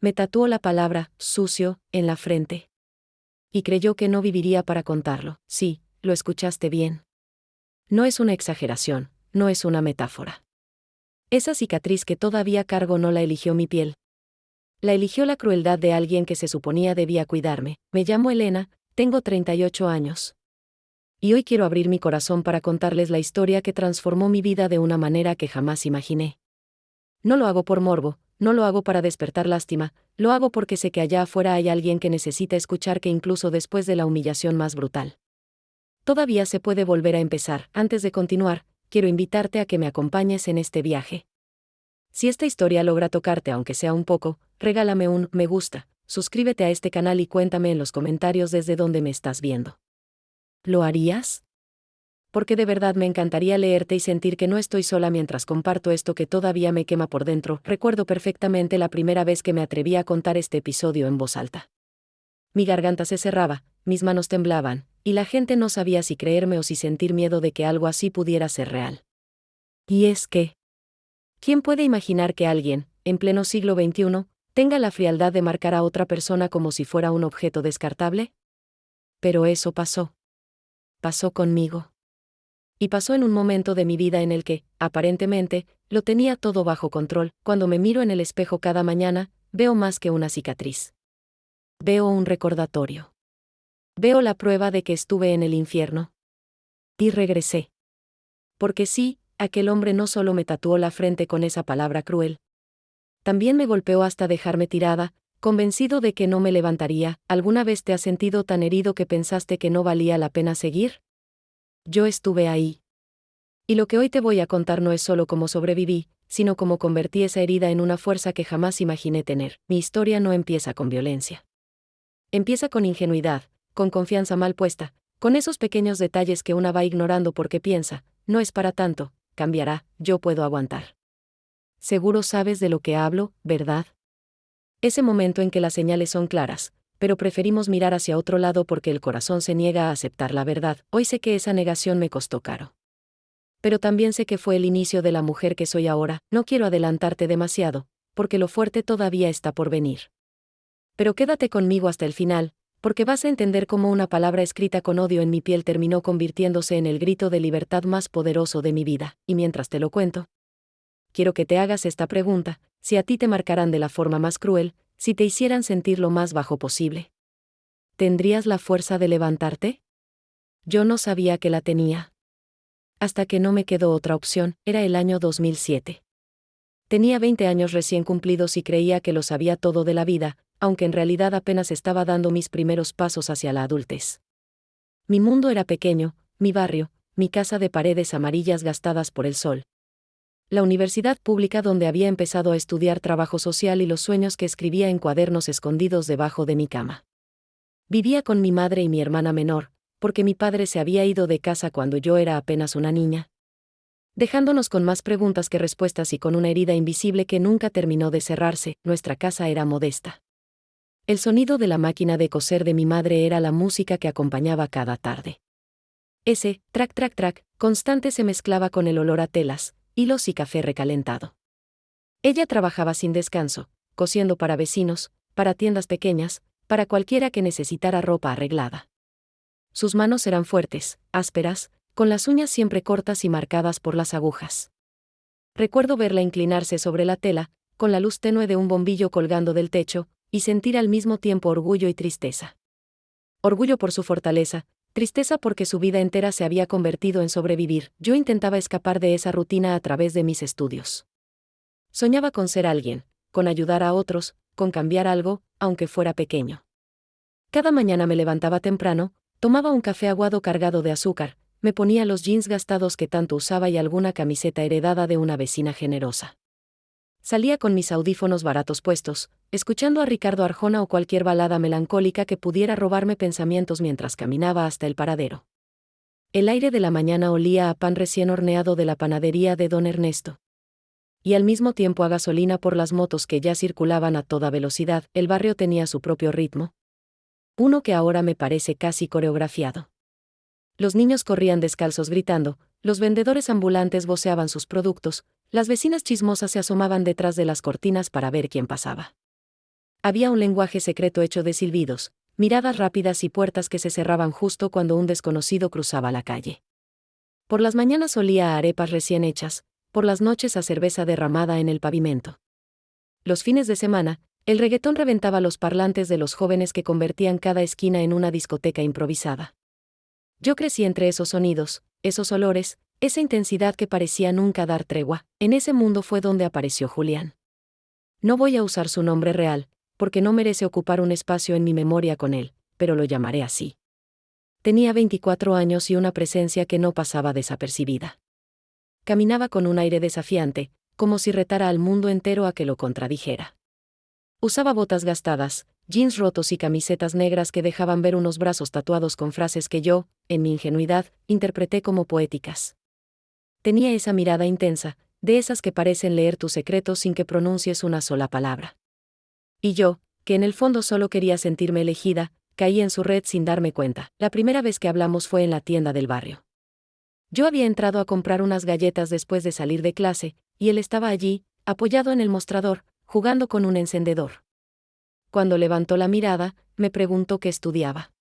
Me tatuó la palabra sucio en la frente. Y creyó que no viviría para contarlo. Sí, lo escuchaste bien. No es una exageración, no es una metáfora. Esa cicatriz que todavía cargo no la eligió mi piel. La eligió la crueldad de alguien que se suponía debía cuidarme. Me llamo Elena, tengo 38 años. Y hoy quiero abrir mi corazón para contarles la historia que transformó mi vida de una manera que jamás imaginé. No lo hago por morbo, no lo hago para despertar lástima, lo hago porque sé que allá afuera hay alguien que necesita escuchar que incluso después de la humillación más brutal, todavía se puede volver a empezar. Antes de continuar, quiero invitarte a que me acompañes en este viaje. Si esta historia logra tocarte aunque sea un poco, regálame un me gusta, suscríbete a este canal y cuéntame en los comentarios desde dónde me estás viendo. ¿Lo harías? Porque de verdad me encantaría leerte y sentir que no estoy sola mientras comparto esto que todavía me quema por dentro. Recuerdo perfectamente la primera vez que me atreví a contar este episodio en voz alta. Mi garganta se cerraba, mis manos temblaban, y la gente no sabía si creerme o si sentir miedo de que algo así pudiera ser real. Y es que, ¿quién puede imaginar que alguien, en pleno siglo XXI, tenga la frialdad de marcar a otra persona como si fuera un objeto descartable? Pero eso pasó. Pasó conmigo. Y pasó en un momento de mi vida en el que, aparentemente, lo tenía todo bajo control. Cuando me miro en el espejo cada mañana, veo más que una cicatriz. Veo un recordatorio. Veo la prueba de que estuve en el infierno. Y regresé. Porque sí, aquel hombre no solo me tatuó la frente con esa palabra cruel. También me golpeó hasta dejarme tirada, convencido de que no me levantaría. ¿Alguna vez te has sentido tan herido que pensaste que no valía la pena seguir? Yo estuve ahí. Y lo que hoy te voy a contar no es solo cómo sobreviví, sino cómo convertí esa herida en una fuerza que jamás imaginé tener. Mi historia no empieza con violencia. Empieza con ingenuidad, con confianza mal puesta, con esos pequeños detalles que una va ignorando porque piensa, no es para tanto, cambiará, yo puedo aguantar. Seguro sabes de lo que hablo, ¿verdad? Ese momento en que las señales son claras, pero preferimos mirar hacia otro lado porque el corazón se niega a aceptar la verdad. Hoy sé que esa negación me costó caro. Pero también sé que fue el inicio de la mujer que soy ahora. No quiero adelantarte demasiado, porque lo fuerte todavía está por venir. Pero quédate conmigo hasta el final, porque vas a entender cómo una palabra escrita con odio en mi piel terminó convirtiéndose en el grito de libertad más poderoso de mi vida. Y mientras te lo cuento, quiero que te hagas esta pregunta: si a ti te marcaran de la forma más cruel, si te hicieran sentir lo más bajo posible, ¿tendrías la fuerza de levantarte? Yo no sabía que la tenía. Hasta que no me quedó otra opción. Era el año 2007. Tenía 20 años recién cumplidos y creía que lo sabía todo de la vida, aunque en realidad apenas estaba dando mis primeros pasos hacia la adultez. Mi mundo era pequeño, mi barrio, mi casa de paredes amarillas gastadas por el sol. La universidad pública donde había empezado a estudiar trabajo social y los sueños que escribía en cuadernos escondidos debajo de mi cama. Vivía con mi madre y mi hermana menor, porque mi padre se había ido de casa cuando yo era apenas una niña, dejándonos con más preguntas que respuestas y con una herida invisible que nunca terminó de cerrarse. Nuestra casa era modesta. El sonido de la máquina de coser de mi madre era la música que acompañaba cada tarde. Ese trac trac trac constante se mezclaba con el olor a telas, hilos y café recalentado. Ella trabajaba sin descanso, cosiendo para vecinos, para tiendas pequeñas, para cualquiera que necesitara ropa arreglada. Sus manos eran fuertes, ásperas, con las uñas siempre cortas y marcadas por las agujas. Recuerdo verla inclinarse sobre la tela, con la luz tenue de un bombillo colgando del techo, y sentir al mismo tiempo orgullo y tristeza. Orgullo por su fortaleza, tristeza porque su vida entera se había convertido en sobrevivir. Yo intentaba escapar de esa rutina a través de mis estudios. Soñaba con ser alguien, con ayudar a otros, con cambiar algo, aunque fuera pequeño. Cada mañana me levantaba temprano, tomaba un café aguado cargado de azúcar, me ponía los jeans gastados que tanto usaba y alguna camiseta heredada de una vecina generosa. Salía con mis audífonos baratos puestos, escuchando a Ricardo Arjona o cualquier balada melancólica que pudiera robarme pensamientos mientras caminaba hasta el paradero. El aire de la mañana olía a pan recién horneado de la panadería de don Ernesto. Y al mismo tiempo a gasolina por las motos que ya circulaban a toda velocidad. El barrio tenía su propio ritmo. Uno que ahora me parece casi coreografiado. Los niños corrían descalzos gritando, los vendedores ambulantes voceaban sus productos, las vecinas chismosas se asomaban detrás de las cortinas para ver quién pasaba. Había un lenguaje secreto hecho de silbidos, miradas rápidas y puertas que se cerraban justo cuando un desconocido cruzaba la calle. Por las mañanas olía a arepas recién hechas, por las noches a cerveza derramada en el pavimento. Los fines de semana, el reggaetón reventaba los parlantes de los jóvenes que convertían cada esquina en una discoteca improvisada. Yo crecí entre esos sonidos, esos olores, esa intensidad que parecía nunca dar tregua. En ese mundo fue donde apareció Julián. No voy a usar su nombre real, porque no merece ocupar un espacio en mi memoria con él, pero lo llamaré así. Tenía 24 años y una presencia que no pasaba desapercibida. Caminaba con un aire desafiante, como si retara al mundo entero a que lo contradijera. Usaba botas gastadas, jeans rotos y camisetas negras que dejaban ver unos brazos tatuados con frases que yo, en mi ingenuidad, interpreté como poéticas. Tenía esa mirada intensa, de esas que parecen leer tus secretos sin que pronuncies una sola palabra. Y yo, que en el fondo solo quería sentirme elegida, caí en su red sin darme cuenta. La primera vez que hablamos fue en la tienda del barrio. Yo había entrado a comprar unas galletas después de salir de clase, y él estaba allí, apoyado en el mostrador, jugando con un encendedor. Cuando levantó la mirada, me preguntó qué estudiaba.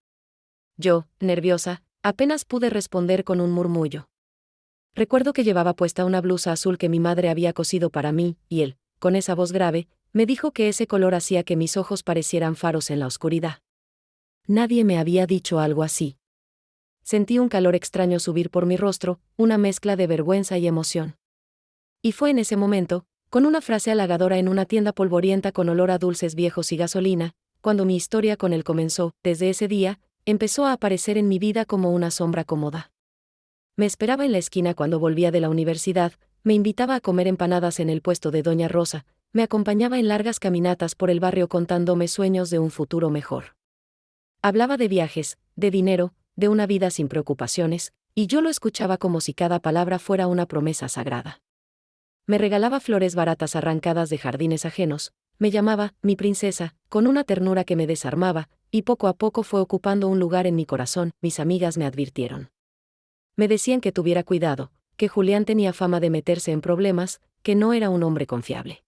Yo, nerviosa, apenas pude responder con un murmullo. Recuerdo que llevaba puesta una blusa azul que mi madre había cosido para mí, y él, con esa voz grave, me dijo que ese color hacía que mis ojos parecieran faros en la oscuridad. Nadie me había dicho algo así. Sentí un calor extraño subir por mi rostro, una mezcla de vergüenza y emoción. Y fue en ese momento, con una frase halagadora en una tienda polvorienta con olor a dulces viejos y gasolina, cuando mi historia con él comenzó. Desde ese día, empezó a aparecer en mi vida como una sombra cómoda. Me esperaba en la esquina cuando volvía de la universidad, me invitaba a comer empanadas en el puesto de Doña Rosa, me acompañaba en largas caminatas por el barrio contándome sueños de un futuro mejor. Hablaba de viajes, de dinero, de una vida sin preocupaciones, y yo lo escuchaba como si cada palabra fuera una promesa sagrada. Me regalaba flores baratas arrancadas de jardines ajenos, me llamaba mi princesa, con una ternura que me desarmaba, y poco a poco fue ocupando un lugar en mi corazón. Mis amigas me advirtieron. Me decían que tuviera cuidado, que Julián tenía fama de meterse en problemas, que no era un hombre confiable.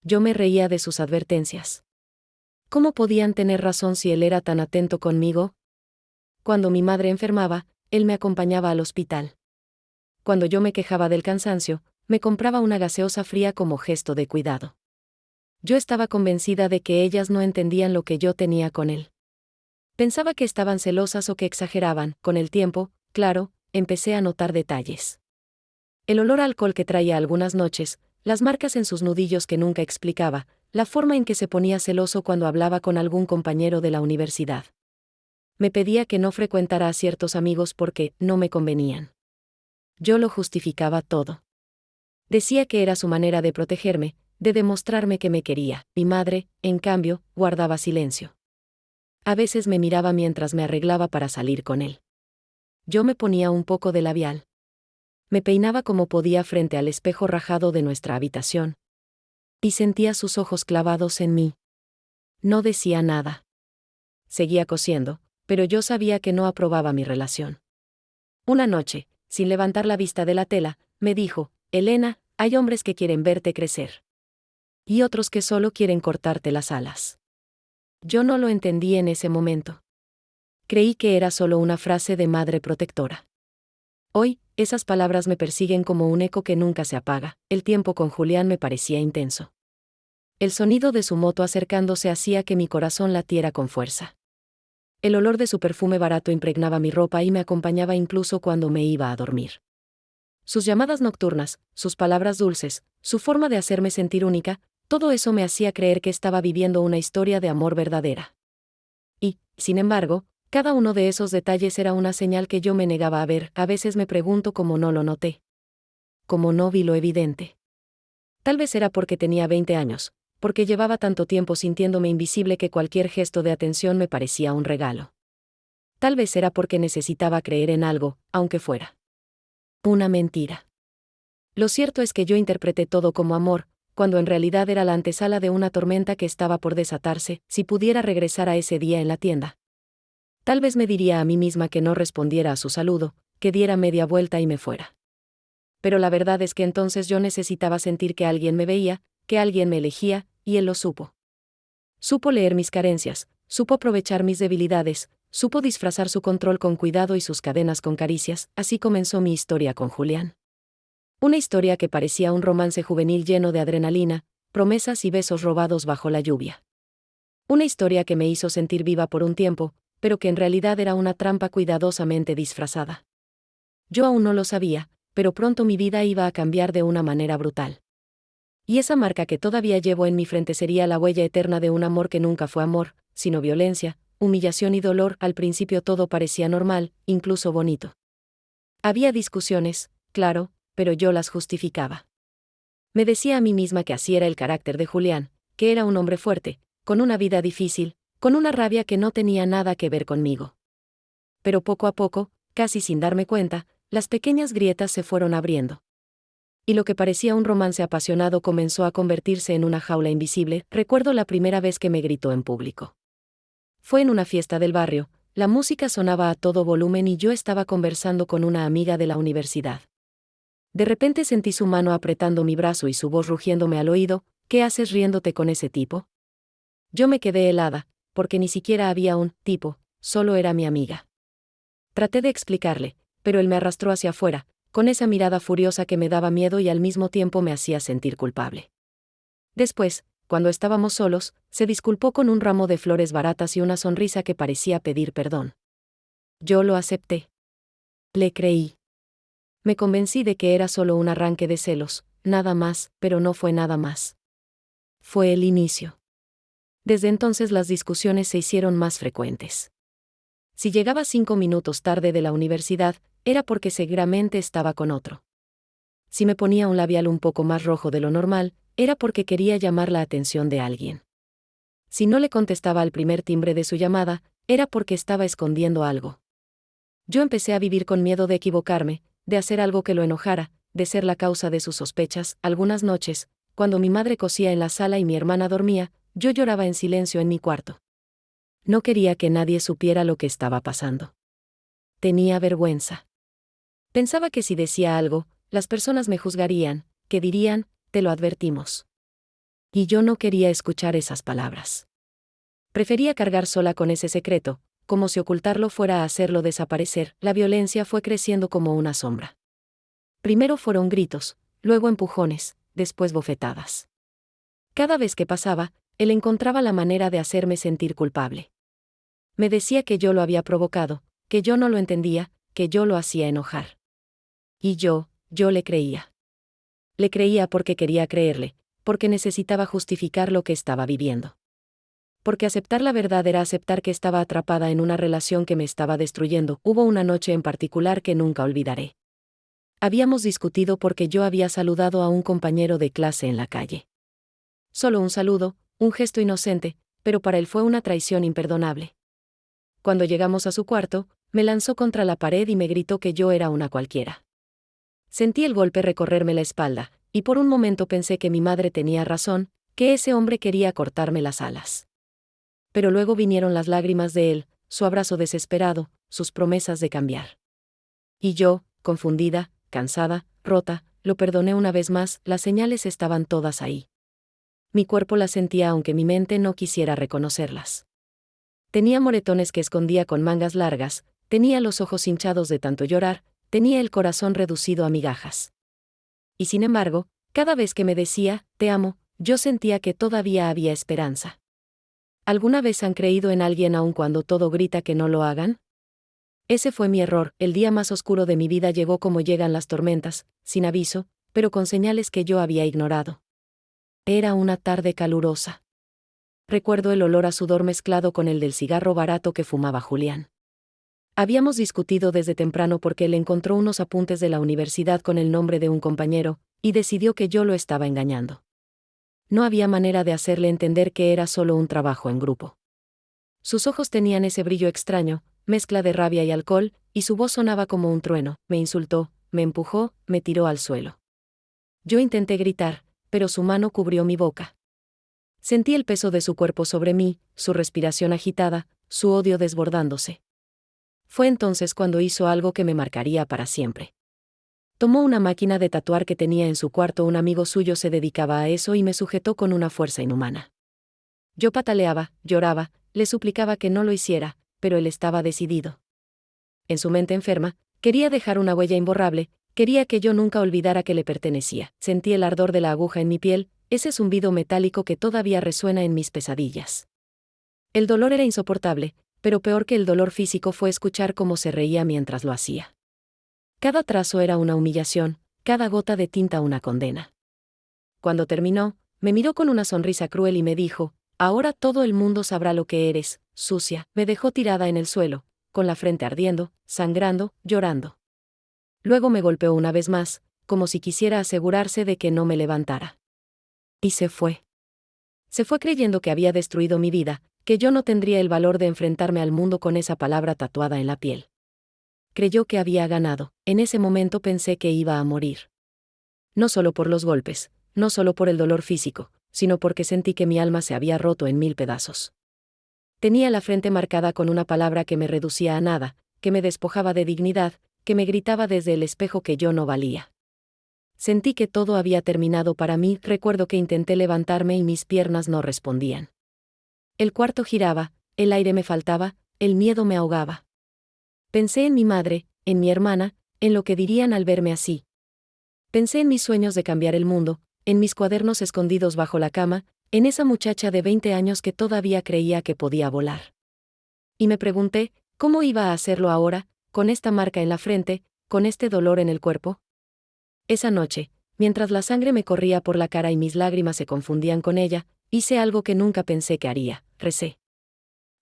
Yo me reía de sus advertencias. ¿Cómo podían tener razón si él era tan atento conmigo? Cuando mi madre enfermaba, él me acompañaba al hospital. Cuando yo me quejaba del cansancio, me compraba una gaseosa fría como gesto de cuidado. Yo estaba convencida de que ellas no entendían lo que yo tenía con él. Pensaba que estaban celosas o que exageraban. Con el tiempo, claro, empecé a notar detalles. El olor a alcohol que traía algunas noches, las marcas en sus nudillos que nunca explicaba, la forma en que se ponía celoso cuando hablaba con algún compañero de la universidad. Me pedía que no frecuentara a ciertos amigos porque no me convenían. Yo lo justificaba todo. Decía que era su manera de protegerme, de demostrarme que me quería. Mi madre, en cambio, guardaba silencio. A veces me miraba mientras me arreglaba para salir con él. Yo me ponía un poco de labial. Me peinaba como podía frente al espejo rajado de nuestra habitación. Y sentía sus ojos clavados en mí. No decía nada. Seguía cosiendo, pero yo sabía que no aprobaba mi relación. Una noche, sin levantar la vista de la tela, me dijo: Elena, hay hombres que quieren verte crecer. Y otros que solo quieren cortarte las alas. Yo no lo entendí en ese momento. Creí que era solo una frase de madre protectora. Hoy, esas palabras me persiguen como un eco que nunca se apaga. El tiempo con Julián me parecía intenso. El sonido de su moto acercándose hacía que mi corazón latiera con fuerza. El olor de su perfume barato impregnaba mi ropa y me acompañaba incluso cuando me iba a dormir. Sus llamadas nocturnas, sus palabras dulces, su forma de hacerme sentir única, todo eso me hacía creer que estaba viviendo una historia de amor verdadera. Y, sin embargo, cada uno de esos detalles era una señal que yo me negaba a ver. A veces me pregunto cómo no lo noté. Cómo no vi lo evidente. Tal vez era porque tenía 20 años, porque llevaba tanto tiempo sintiéndome invisible que cualquier gesto de atención me parecía un regalo. Tal vez era porque necesitaba creer en algo, aunque fuera una mentira. Lo cierto es que yo interpreté todo como amor, cuando en realidad era la antesala de una tormenta que estaba por desatarse. Si pudiera regresar a ese día en la tienda, tal vez me diría a mí misma que no respondiera a su saludo, que diera media vuelta y me fuera. Pero la verdad es que entonces yo necesitaba sentir que alguien me veía, que alguien me elegía, y él lo supo. Supo leer mis carencias, supo aprovechar mis debilidades, supo disfrazar su control con cuidado y sus cadenas con caricias. Así comenzó mi historia con Julián. Una historia que parecía un romance juvenil lleno de adrenalina, promesas y besos robados bajo la lluvia. Una historia que me hizo sentir viva por un tiempo, pero que en realidad era una trampa cuidadosamente disfrazada. Yo aún no lo sabía, pero pronto mi vida iba a cambiar de una manera brutal. Y esa marca que todavía llevo en mi frente sería la huella eterna de un amor que nunca fue amor, sino violencia, humillación y dolor. Al principio todo parecía normal, incluso bonito. Había discusiones, claro, pero yo las justificaba. Me decía a mí misma que así era el carácter de Julián, que era un hombre fuerte, con una vida difícil, con una rabia que no tenía nada que ver conmigo. Pero poco a poco, casi sin darme cuenta, las pequeñas grietas se fueron abriendo. Y lo que parecía un romance apasionado comenzó a convertirse en una jaula invisible. Recuerdo la primera vez que me gritó en público. Fue en una fiesta del barrio, la música sonaba a todo volumen y yo estaba conversando con una amiga de la universidad. De repente sentí su mano apretando mi brazo y su voz rugiéndome al oído: ¿qué haces riéndote con ese tipo? Yo me quedé helada, porque ni siquiera había un tipo, solo era mi amiga. Traté de explicarle, pero él me arrastró hacia afuera, con esa mirada furiosa que me daba miedo y al mismo tiempo me hacía sentir culpable. Después, cuando estábamos solos, se disculpó con un ramo de flores baratas y una sonrisa que parecía pedir perdón. Yo lo acepté. Le creí. Me convencí de que era solo un arranque de celos, nada más, pero no fue nada más. Fue el inicio. Desde entonces las discusiones se hicieron más frecuentes. Si llegaba 5 minutos tarde de la universidad, era porque seguramente estaba con otro. Si me ponía un labial un poco más rojo de lo normal, era porque quería llamar la atención de alguien. Si no le contestaba al primer timbre de su llamada, era porque estaba escondiendo algo. Yo empecé a vivir con miedo de equivocarme, de hacer algo que lo enojara, de ser la causa de sus sospechas. Algunas noches, cuando mi madre cosía en la sala y mi hermana dormía, yo lloraba en silencio en mi cuarto. No quería que nadie supiera lo que estaba pasando. Tenía vergüenza. Pensaba que si decía algo, las personas me juzgarían, que dirían: te lo advertimos. Y yo no quería escuchar esas palabras. Prefería cargar sola con ese secreto, como si ocultarlo fuera a hacerlo desaparecer. La violencia fue creciendo como una sombra. Primero fueron gritos, luego empujones, después bofetadas. Cada vez que pasaba, él encontraba la manera de hacerme sentir culpable. Me decía que yo lo había provocado, que yo no lo entendía, que yo lo hacía enojar. Y yo le creía. Le creía porque quería creerle, porque necesitaba justificar lo que estaba viviendo. Porque aceptar la verdad era aceptar que estaba atrapada en una relación que me estaba destruyendo. Hubo una noche en particular que nunca olvidaré. Habíamos discutido porque yo había saludado a un compañero de clase en la calle. Solo un saludo, un gesto inocente, pero para él fue una traición imperdonable. Cuando llegamos a su cuarto, me lanzó contra la pared y me gritó que yo era una cualquiera. Sentí el golpe recorrerme la espalda, y por un momento pensé que mi madre tenía razón, que ese hombre quería cortarme las alas. Pero luego vinieron las lágrimas de él, su abrazo desesperado, sus promesas de cambiar. Y yo, confundida, cansada, rota, lo perdoné una vez más. Las señales estaban todas ahí. Mi cuerpo las sentía aunque mi mente no quisiera reconocerlas. Tenía moretones que escondía con mangas largas, tenía los ojos hinchados de tanto llorar, tenía el corazón reducido a migajas. Y sin embargo, cada vez que me decía: te amo, yo sentía que todavía había esperanza. ¿Alguna vez han creído en alguien aun cuando todo grita que no lo hagan? Ese fue mi error. El día más oscuro de mi vida llegó como llegan las tormentas, sin aviso, pero con señales que yo había ignorado. Era una tarde calurosa. Recuerdo el olor a sudor mezclado con el del cigarro barato que fumaba Julián. Habíamos discutido desde temprano porque él encontró unos apuntes de la universidad con el nombre de un compañero, y decidió que yo lo estaba engañando. No había manera de hacerle entender que era solo un trabajo en grupo. Sus ojos tenían ese brillo extraño, mezcla de rabia y alcohol, y su voz sonaba como un trueno. Me insultó, me empujó, me tiró al suelo. Yo intenté gritar, pero su mano cubrió mi boca. Sentí el peso de su cuerpo sobre mí, su respiración agitada, su odio desbordándose. Fue entonces cuando hizo algo que me marcaría para siempre. Tomó una máquina de tatuar que tenía en su cuarto. Un amigo suyo se dedicaba a eso y me sujetó con una fuerza inhumana. Yo pataleaba, lloraba, le suplicaba que no lo hiciera, pero él estaba decidido. En su mente enferma, quería dejar una huella imborrable, quería que yo nunca olvidara que le pertenecía. Sentí el ardor de la aguja en mi piel, ese zumbido metálico que todavía resuena en mis pesadillas. El dolor era insoportable, pero peor que el dolor físico fue escuchar cómo se reía mientras lo hacía. Cada trazo era una humillación, cada gota de tinta una condena. Cuando terminó, me miró con una sonrisa cruel y me dijo: «Ahora todo el mundo sabrá lo que eres, sucia». Me dejó tirada en el suelo, con la frente ardiendo, sangrando, llorando. Luego me golpeó una vez más, como si quisiera asegurarse de que no me levantara. Y se fue. Se fue creyendo que había destruido mi vida, que yo no tendría el valor de enfrentarme al mundo con esa palabra tatuada en la piel. Creyó que había ganado. En ese momento pensé que iba a morir. No solo por los golpes, no solo por el dolor físico, sino porque sentí que mi alma se había roto en 1000 pedazos. Tenía la frente marcada con una palabra que me reducía a nada, que me despojaba de dignidad, que me gritaba desde el espejo que yo no valía. Sentí que todo había terminado para mí. Recuerdo que intenté levantarme y mis piernas no respondían. El cuarto giraba, el aire me faltaba, el miedo me ahogaba. Pensé en mi madre, en mi hermana, en lo que dirían al verme así. Pensé en mis sueños de cambiar el mundo, en mis cuadernos escondidos bajo la cama, en esa muchacha de 20 años que todavía creía que podía volar. Y me pregunté, ¿cómo iba a hacerlo ahora, con esta marca en la frente, con este dolor en el cuerpo? Esa noche, mientras la sangre me corría por la cara y mis lágrimas se confundían con ella, hice algo que nunca pensé que haría: recé.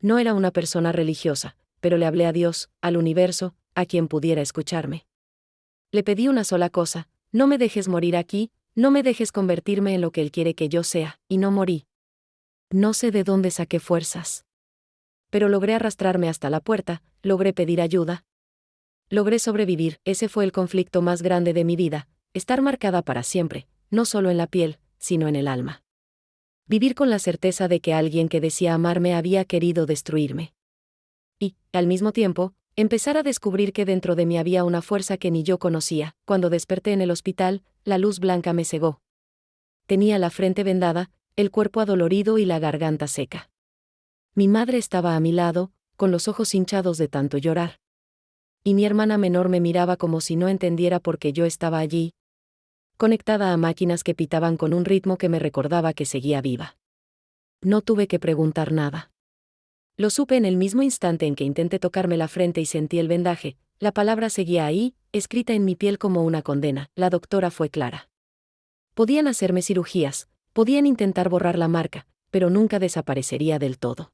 No era una persona religiosa, pero le hablé a Dios, al universo, a quien pudiera escucharme. Le pedí una sola cosa: no me dejes morir aquí, no me dejes convertirme en lo que Él quiere que yo sea, y no morí. No sé de dónde saqué fuerzas. Pero logré arrastrarme hasta la puerta, logré pedir ayuda. Logré sobrevivir. Ese fue el conflicto más grande de mi vida, estar marcada para siempre, no solo en la piel, sino en el alma. Vivir con la certeza de que alguien que decía amarme había querido destruirme. Y, al mismo tiempo, empezar a descubrir que dentro de mí había una fuerza que ni yo conocía. Cuando desperté en el hospital, la luz blanca me cegó. Tenía la frente vendada, el cuerpo adolorido y la garganta seca. Mi madre estaba a mi lado, con los ojos hinchados de tanto llorar. Y mi hermana menor me miraba como si no entendiera por qué yo estaba allí, conectada a máquinas que pitaban con un ritmo que me recordaba que seguía viva. No tuve que preguntar nada. Lo supe en el mismo instante en que intenté tocarme la frente y sentí el vendaje. La palabra seguía ahí, escrita en mi piel como una condena. La doctora fue clara. Podían hacerme cirugías, podían intentar borrar la marca, pero nunca desaparecería del todo.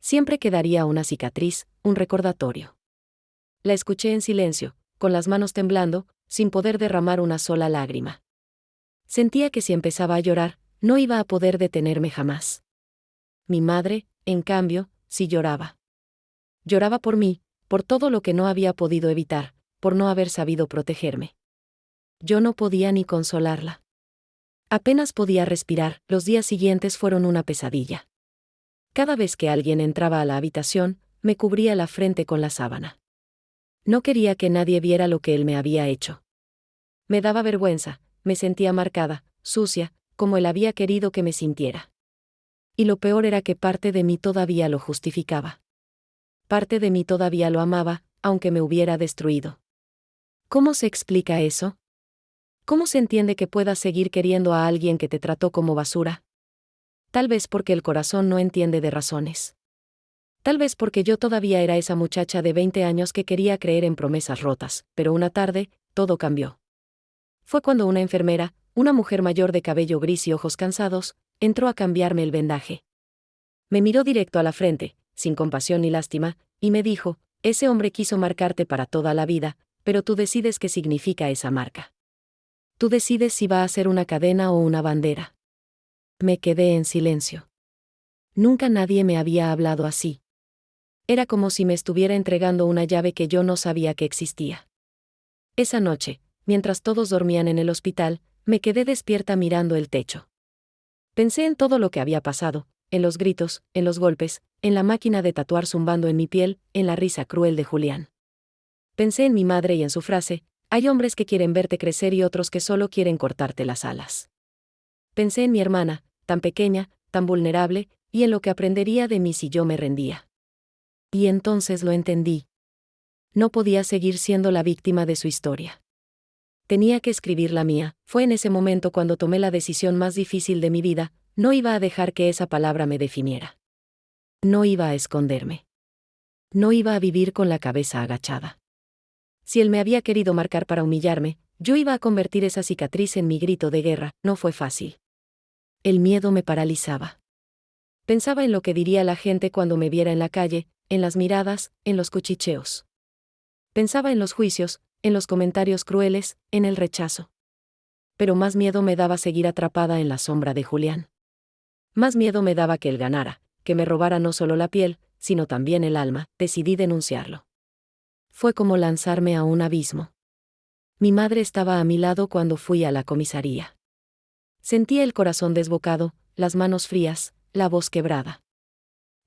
Siempre quedaría una cicatriz, un recordatorio. La escuché en silencio, con las manos temblando, sin poder derramar una sola lágrima. Sentía que si empezaba a llorar, no iba a poder detenerme jamás. Mi madre, en cambio, sí lloraba. Lloraba por mí, por todo lo que no había podido evitar, por no haber sabido protegerme. Yo no podía ni consolarla. Apenas podía respirar. Los días siguientes fueron una pesadilla. Cada vez que alguien entraba a la habitación, me cubría la frente con la sábana. No quería que nadie viera lo que él me había hecho. Me daba vergüenza, me sentía marcada, sucia, como él había querido que me sintiera. Y lo peor era que parte de mí todavía lo justificaba. Parte de mí todavía lo amaba, aunque me hubiera destruido. ¿Cómo se explica eso? ¿Cómo se entiende que puedas seguir queriendo a alguien que te trató como basura? Tal vez porque el corazón no entiende de razones. Tal vez porque yo todavía era esa muchacha de 20 años que quería creer en promesas rotas, pero una tarde, todo cambió. Fue cuando una enfermera, una mujer mayor de cabello gris y ojos cansados, entró a cambiarme el vendaje. Me miró directo a la frente, sin compasión ni lástima, y me dijo: ese hombre quiso marcarte para toda la vida, pero tú decides qué significa esa marca. Tú decides si va a ser una cadena o una bandera. Me quedé en silencio. Nunca nadie me había hablado así. Era como si me estuviera entregando una llave que yo no sabía que existía. Esa noche, mientras todos dormían en el hospital, me quedé despierta mirando el techo. Pensé en todo lo que había pasado, en los gritos, en los golpes, en la máquina de tatuar zumbando en mi piel, en la risa cruel de Julián. Pensé en mi madre y en su frase: hay hombres que quieren verte crecer y otros que solo quieren cortarte las alas. Pensé en mi hermana, tan pequeña, tan vulnerable, y en lo que aprendería de mí si yo me rendía. Y entonces lo entendí. No podía seguir siendo la víctima de su historia. Tenía que escribir la mía. Fue en ese momento cuando tomé la decisión más difícil de mi vida. No iba a dejar que esa palabra me definiera. No iba a esconderme. No iba a vivir con la cabeza agachada. Si él me había querido marcar para humillarme, yo iba a convertir esa cicatriz en mi grito de guerra. No fue fácil. El miedo me paralizaba. Pensaba en lo que diría la gente cuando me viera en la calle, en las miradas, en los cuchicheos. Pensaba en los juicios, en los comentarios crueles, en el rechazo. Pero más miedo me daba seguir atrapada en la sombra de Julián. Más miedo me daba que él ganara, que me robara no solo la piel, sino también el alma. Decidí denunciarlo. Fue como lanzarme a un abismo. Mi madre estaba a mi lado cuando fui a la comisaría. Sentía el corazón desbocado, las manos frías, la voz quebrada.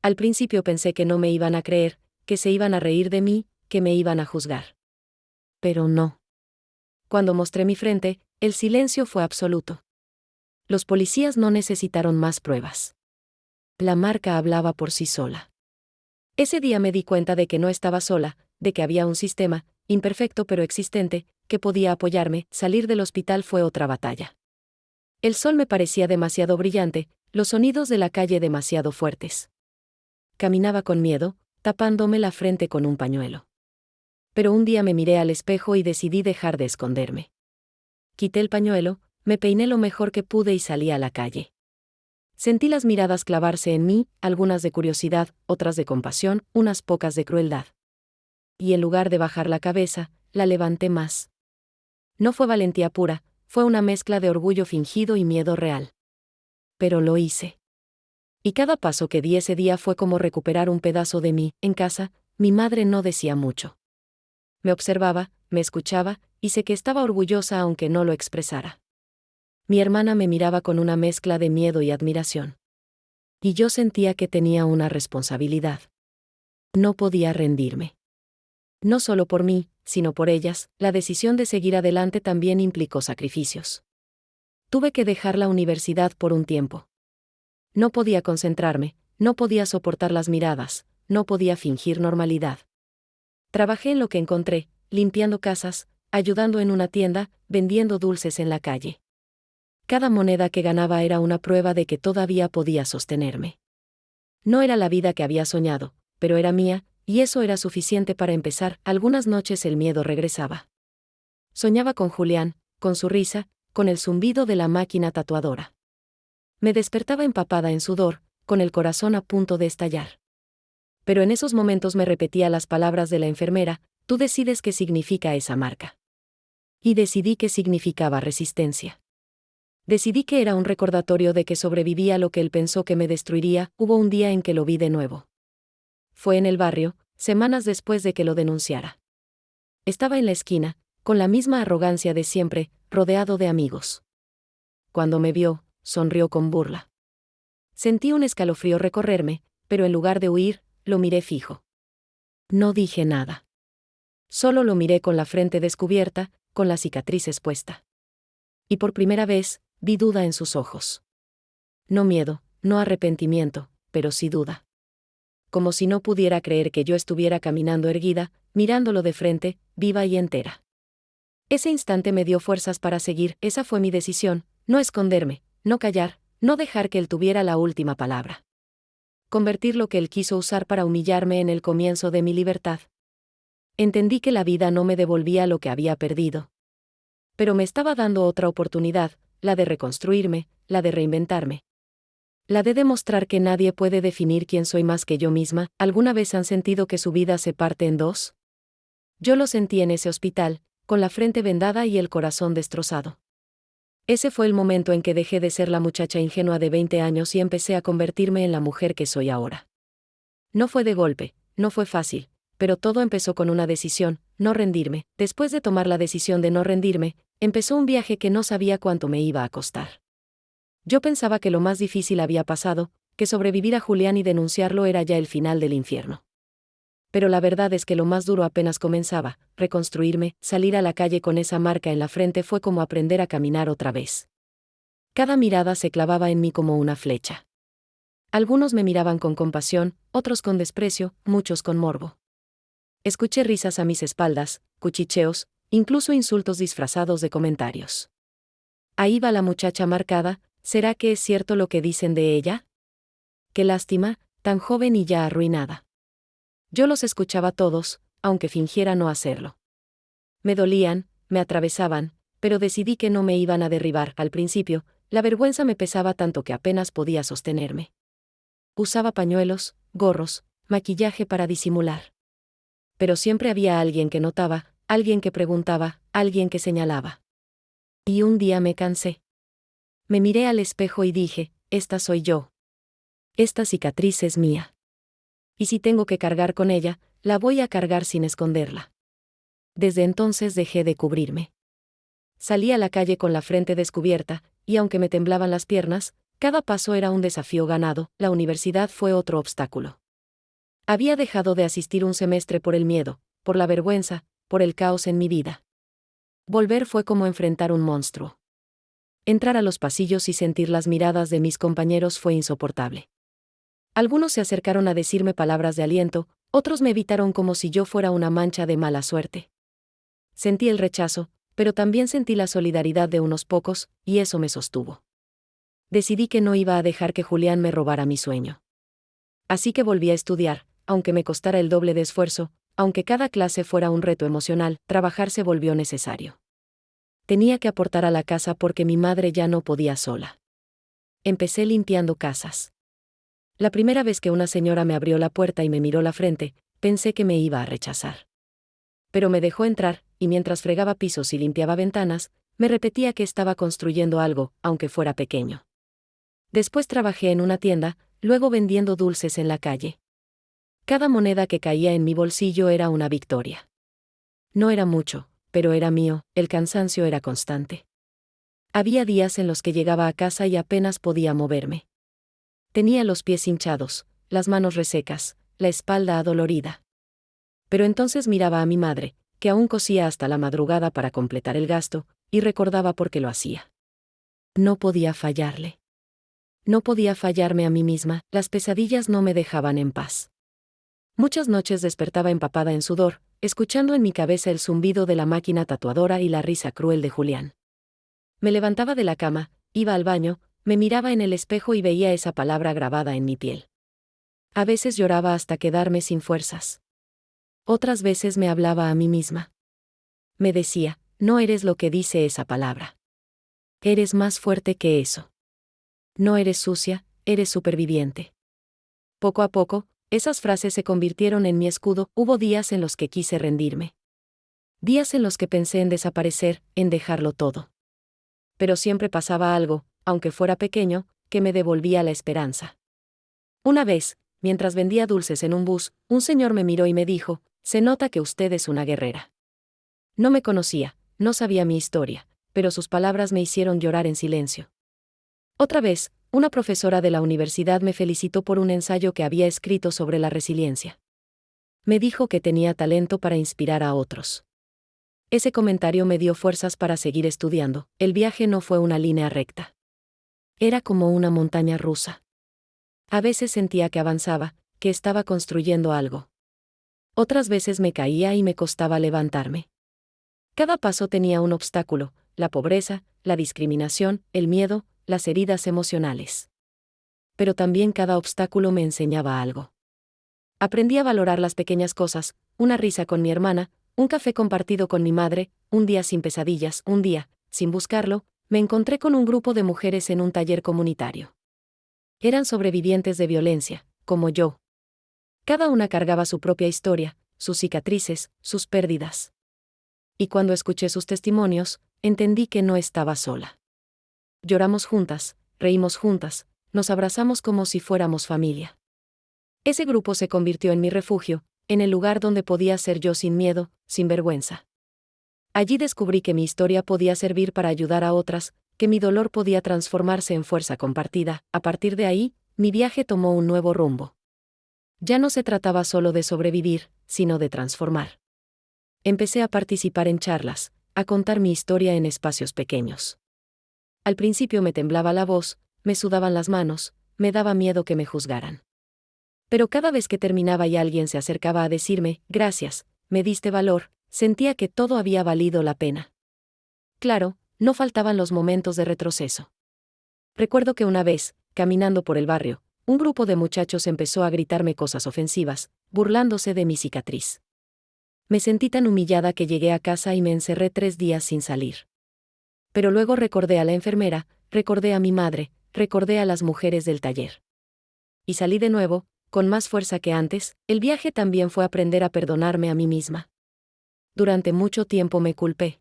Al principio pensé que no me iban a creer, que se iban a reír de mí, que me iban a juzgar. Pero no. Cuando mostré mi frente, el silencio fue absoluto. Los policías no necesitaron más pruebas. La marca hablaba por sí sola. Ese día me di cuenta de que no estaba sola, de que había un sistema, imperfecto pero existente, que podía apoyarme. Salir del hospital fue otra batalla. El sol me parecía demasiado brillante, los sonidos de la calle demasiado fuertes. Caminaba con miedo, tapándome la frente con un pañuelo. Pero un día me miré al espejo y decidí dejar de esconderme. Quité el pañuelo, me peiné lo mejor que pude y salí a la calle. Sentí las miradas clavarse en mí, algunas de curiosidad, otras de compasión, unas pocas de crueldad. Y en lugar de bajar la cabeza, la levanté más. No fue valentía pura, fue una mezcla de orgullo fingido y miedo real. Pero lo hice. Y cada paso que di ese día fue como recuperar un pedazo de mí. En casa, mi madre no decía mucho. Me observaba, me escuchaba, y sé que estaba orgullosa aunque no lo expresara. Mi hermana me miraba con una mezcla de miedo y admiración. Y yo sentía que tenía una responsabilidad. No podía rendirme. No solo por mí, sino por ellas. La decisión de seguir adelante también implicó sacrificios. Tuve que dejar la universidad por un tiempo. No podía concentrarme, no podía soportar las miradas, no podía fingir normalidad. Trabajé en lo que encontré, limpiando casas, ayudando en una tienda, vendiendo dulces en la calle. Cada moneda que ganaba era una prueba de que todavía podía sostenerme. No era la vida que había soñado, pero era mía, y eso era suficiente para empezar. Algunas noches el miedo regresaba. Soñaba con Julián, con su risa, con el zumbido de la máquina tatuadora. Me despertaba empapada en sudor, con el corazón a punto de estallar. Pero en esos momentos me repetía las palabras de la enfermera: tú decides qué significa esa marca. Y decidí que significaba resistencia. Decidí que era un recordatorio de que sobrevivía a lo que él pensó que me destruiría. Hubo un día en que lo vi de nuevo. Fue en el barrio, semanas después de que lo denunciara. Estaba en la esquina, con la misma arrogancia de siempre, rodeado de amigos. Cuando me vio, sonrió con burla. Sentí un escalofrío recorrerme, pero en lugar de huir, lo miré fijo. No dije nada. Solo lo miré con la frente descubierta, con la cicatriz expuesta. Y por primera vez, vi duda en sus ojos. No miedo, no arrepentimiento, pero sí duda. Como si no pudiera creer que yo estuviera caminando erguida, mirándolo de frente, viva y entera. Ese instante me dio fuerzas para seguir. Esa fue mi decisión: no esconderme, no callar, no dejar que él tuviera la última palabra. Convertir lo que él quiso usar para humillarme en el comienzo de mi libertad. Entendí que la vida no me devolvía lo que había perdido. Pero me estaba dando otra oportunidad, la de reconstruirme, la de reinventarme. La de demostrar que nadie puede definir quién soy más que yo misma. ¿Alguna vez han sentido que su vida se parte en dos? Yo lo sentí en ese hospital, con la frente vendada y el corazón destrozado. Ese fue el momento en que dejé de ser la muchacha ingenua de 20 años y empecé a convertirme en la mujer que soy ahora. No fue de golpe, no fue fácil, pero todo empezó con una decisión: no rendirme. Después de tomar la decisión de no rendirme, empezó un viaje que no sabía cuánto me iba a costar. Yo pensaba que lo más difícil había pasado, que sobrevivir a Julián y denunciarlo era ya el final del infierno. Pero la verdad es que lo más duro apenas comenzaba. Reconstruirme, salir a la calle con esa marca en la frente fue como aprender a caminar otra vez. Cada mirada se clavaba en mí como una flecha. Algunos me miraban con compasión, otros con desprecio, muchos con morbo. Escuché risas a mis espaldas, cuchicheos, incluso insultos disfrazados de comentarios. Ahí va la muchacha marcada, ¿será que es cierto lo que dicen de ella? Qué lástima, tan joven y ya arruinada. Yo los escuchaba todos, aunque fingiera no hacerlo. Me dolían, me atravesaban, pero decidí que no me iban a derribar. Al principio, la vergüenza me pesaba tanto que apenas podía sostenerme. Usaba pañuelos, gorros, maquillaje para disimular. Pero siempre había alguien que notaba, alguien que preguntaba, alguien que señalaba. Y un día me cansé. Me miré al espejo y dije, esta soy yo. Esta cicatriz es mía. Y si tengo que cargar con ella, la voy a cargar sin esconderla. Desde entonces dejé de cubrirme. Salí a la calle con la frente descubierta, y aunque me temblaban las piernas, cada paso era un desafío ganado. La universidad fue otro obstáculo. Había dejado de asistir un semestre por el miedo, por la vergüenza, por el caos en mi vida. Volver fue como enfrentar un monstruo. Entrar a los pasillos y sentir las miradas de mis compañeros fue insoportable. Algunos se acercaron a decirme palabras de aliento, otros me evitaron como si yo fuera una mancha de mala suerte. Sentí el rechazo, pero también sentí la solidaridad de unos pocos, y eso me sostuvo. Decidí que no iba a dejar que Julián me robara mi sueño. Así que volví a estudiar, aunque me costara el doble de esfuerzo, aunque cada clase fuera un reto emocional, trabajar se volvió necesario. Tenía que aportar a la casa porque mi madre ya no podía sola. Empecé limpiando casas. La primera vez que una señora me abrió la puerta y me miró la frente, pensé que me iba a rechazar. Pero me dejó entrar, y mientras fregaba pisos y limpiaba ventanas, me repetía que estaba construyendo algo, aunque fuera pequeño. Después trabajé en una tienda, luego vendiendo dulces en la calle. Cada moneda que caía en mi bolsillo era una victoria. No era mucho, pero era mío, el cansancio era constante. Había días en los que llegaba a casa y apenas podía moverme. Tenía los pies hinchados, las manos resecas, la espalda adolorida. Pero entonces miraba a mi madre, que aún cosía hasta la madrugada para completar el gasto, y recordaba por qué lo hacía. No podía fallarle. No podía fallarme a mí misma, las pesadillas no me dejaban en paz. Muchas noches despertaba empapada en sudor, escuchando en mi cabeza el zumbido de la máquina tatuadora y la risa cruel de Julián. Me levantaba de la cama, iba al baño, me miraba en el espejo y veía esa palabra grabada en mi piel. A veces lloraba hasta quedarme sin fuerzas. Otras veces me hablaba a mí misma. Me decía, no eres lo que dice esa palabra. Eres más fuerte que eso. No eres sucia, eres superviviente. Poco a poco, esas frases se convirtieron en mi escudo. Hubo días en los que quise rendirme. Días en los que pensé en desaparecer, en dejarlo todo. Pero siempre pasaba algo, aunque fuera pequeño, que me devolvía la esperanza. Una vez, mientras vendía dulces en un bus, un señor me miró y me dijo, se nota que usted es una guerrera. No me conocía, no sabía mi historia, pero sus palabras me hicieron llorar en silencio. Otra vez, una profesora de la universidad me felicitó por un ensayo que había escrito sobre la resiliencia. Me dijo que tenía talento para inspirar a otros. Ese comentario me dio fuerzas para seguir estudiando. El viaje no fue una línea recta. Era como una montaña rusa. A veces sentía que avanzaba, que estaba construyendo algo. Otras veces me caía y me costaba levantarme. Cada paso tenía un obstáculo, la pobreza, la discriminación, el miedo, las heridas emocionales. Pero también cada obstáculo me enseñaba algo. Aprendí a valorar las pequeñas cosas, una risa con mi hermana, un café compartido con mi madre, un día sin pesadillas. Un día, sin buscarlo, me encontré con un grupo de mujeres en un taller comunitario. Eran sobrevivientes de violencia, como yo. Cada una cargaba su propia historia, sus cicatrices, sus pérdidas. Y cuando escuché sus testimonios, entendí que no estaba sola. Lloramos juntas, reímos juntas, nos abrazamos como si fuéramos familia. Ese grupo se convirtió en mi refugio, en el lugar donde podía ser yo sin miedo, sin vergüenza. Allí descubrí que mi historia podía servir para ayudar a otras, que mi dolor podía transformarse en fuerza compartida. A partir de ahí, mi viaje tomó un nuevo rumbo. Ya no se trataba solo de sobrevivir, sino de transformar. Empecé a participar en charlas, a contar mi historia en espacios pequeños. Al principio me temblaba la voz, me sudaban las manos, me daba miedo que me juzgaran. Pero cada vez que terminaba y alguien se acercaba a decirme, gracias, me diste valor, sentía que todo había valido la pena. Claro, no faltaban los momentos de retroceso. Recuerdo que una vez, caminando por el barrio, un grupo de muchachos empezó a gritarme cosas ofensivas, burlándose de mi cicatriz. Me sentí tan humillada que llegué a casa y me encerré 3 días sin salir. Pero luego recordé a la enfermera, recordé a mi madre, recordé a las mujeres del taller. Y salí de nuevo, con más fuerza que antes. El viaje también fue aprender a perdonarme a mí misma. Durante mucho tiempo me culpé.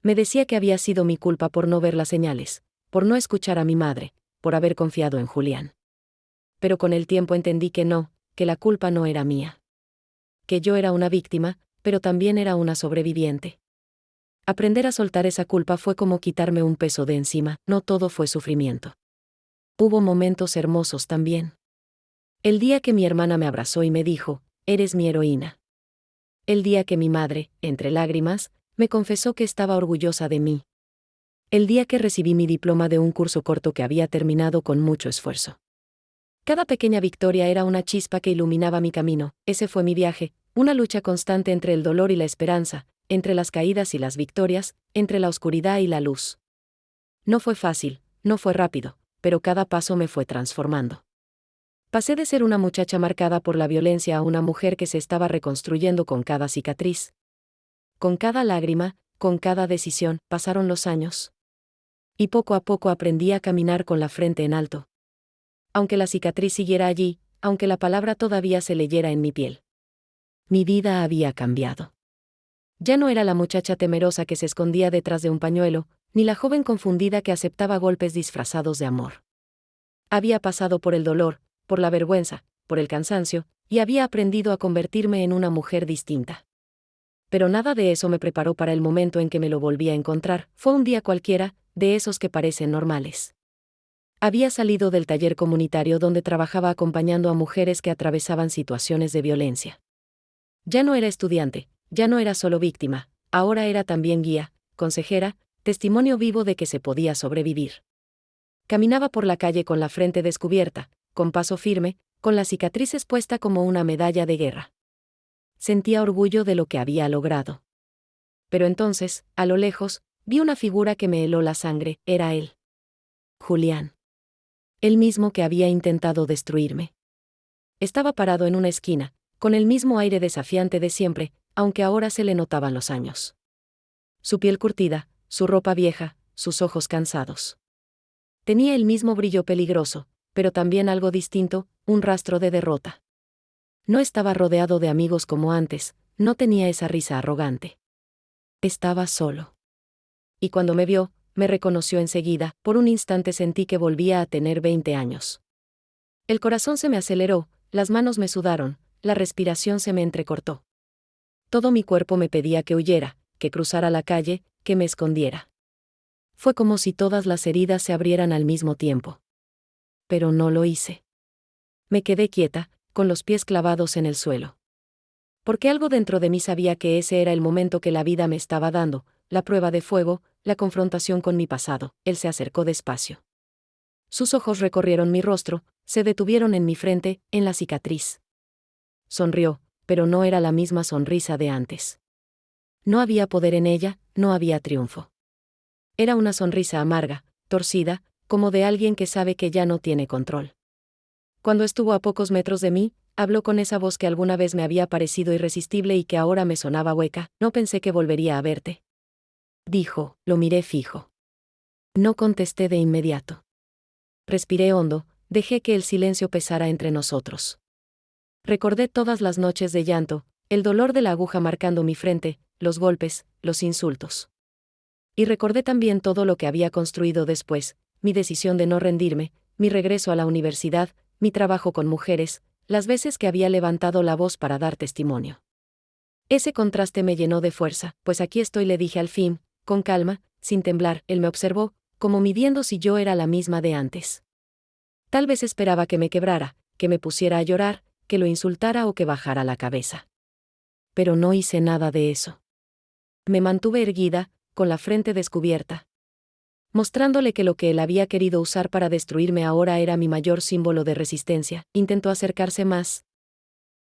Me decía que había sido mi culpa por no ver las señales, por no escuchar a mi madre, por haber confiado en Julián. Pero con el tiempo entendí que no, que la culpa no era mía. Que yo era una víctima, pero también era una sobreviviente. Aprender a soltar esa culpa fue como quitarme un peso de encima, no todo fue sufrimiento. Hubo momentos hermosos también. El día que mi hermana me abrazó y me dijo, eres mi heroína. El día que mi madre, entre lágrimas, me confesó que estaba orgullosa de mí. El día que recibí mi diploma de un curso corto que había terminado con mucho esfuerzo. Cada pequeña victoria era una chispa que iluminaba mi camino. Ese fue mi viaje, una lucha constante entre el dolor y la esperanza, entre las caídas y las victorias, entre la oscuridad y la luz. No fue fácil, no fue rápido, pero cada paso me fue transformando. Pasé de ser una muchacha marcada por la violencia a una mujer que se estaba reconstruyendo con cada cicatriz. Con cada lágrima, con cada decisión, pasaron los años. Y poco a poco aprendí a caminar con la frente en alto. Aunque la cicatriz siguiera allí, aunque la palabra todavía se leyera en mi piel. Mi vida había cambiado. Ya no era la muchacha temerosa que se escondía detrás de un pañuelo, ni la joven confundida que aceptaba golpes disfrazados de amor. Había pasado por el dolor, por la vergüenza, por el cansancio, y había aprendido a convertirme en una mujer distinta. Pero nada de eso me preparó para el momento en que me lo volví a encontrar. Fue un día cualquiera, de esos que parecen normales. Había salido del taller comunitario donde trabajaba acompañando a mujeres que atravesaban situaciones de violencia. Ya no era estudiante, ya no era solo víctima, ahora era también guía, consejera, testimonio vivo de que se podía sobrevivir. Caminaba por la calle con la frente descubierta, con paso firme, con la cicatriz expuesta como una medalla de guerra. Sentía orgullo de lo que había logrado. Pero entonces, a lo lejos, vi una figura que me heló la sangre. Era él. Julián. El mismo que había intentado destruirme. Estaba parado en una esquina, con el mismo aire desafiante de siempre, aunque ahora se le notaban los años. Su piel curtida, su ropa vieja, sus ojos cansados. Tenía el mismo brillo peligroso, pero también algo distinto, un rastro de derrota. No estaba rodeado de amigos como antes, no tenía esa risa arrogante. Estaba solo. Y cuando me vio, me reconoció enseguida. Por un instante sentí que volvía a tener 20 años. El corazón se me aceleró, las manos me sudaron, la respiración se me entrecortó. Todo mi cuerpo me pedía que huyera, que cruzara la calle, que me escondiera. Fue como si todas las heridas se abrieran al mismo tiempo. Pero no lo hice. Me quedé quieta, con los pies clavados en el suelo. Porque algo dentro de mí sabía que ese era el momento que la vida me estaba dando, la prueba de fuego, la confrontación con mi pasado. Él se acercó despacio. Sus ojos recorrieron mi rostro, se detuvieron en mi frente, en la cicatriz. Sonrió, pero no era la misma sonrisa de antes. No había poder en ella, no había triunfo. Era una sonrisa amarga, torcida, como de alguien que sabe que ya no tiene control. Cuando estuvo a pocos metros de mí, habló con esa voz que alguna vez me había parecido irresistible y que ahora me sonaba hueca. No pensé que volvería a verte. Dijo, lo miré fijo. No contesté de inmediato. Respiré hondo, dejé que el silencio pesara entre nosotros. Recordé todas las noches de llanto, el dolor de la aguja marcando mi frente, los golpes, los insultos. Y recordé también todo lo que había construido después, mi decisión de no rendirme, mi regreso a la universidad, mi trabajo con mujeres, las veces que había levantado la voz para dar testimonio. Ese contraste me llenó de fuerza. Pues aquí estoy, le dije al fin, con calma, sin temblar. Él me observó, como midiendo si yo era la misma de antes. Tal vez esperaba que me quebrara, que me pusiera a llorar, que lo insultara o que bajara la cabeza. Pero no hice nada de eso. Me mantuve erguida, con la frente descubierta. Mostrándole que lo que él había querido usar para destruirme ahora era mi mayor símbolo de resistencia, intentó acercarse más.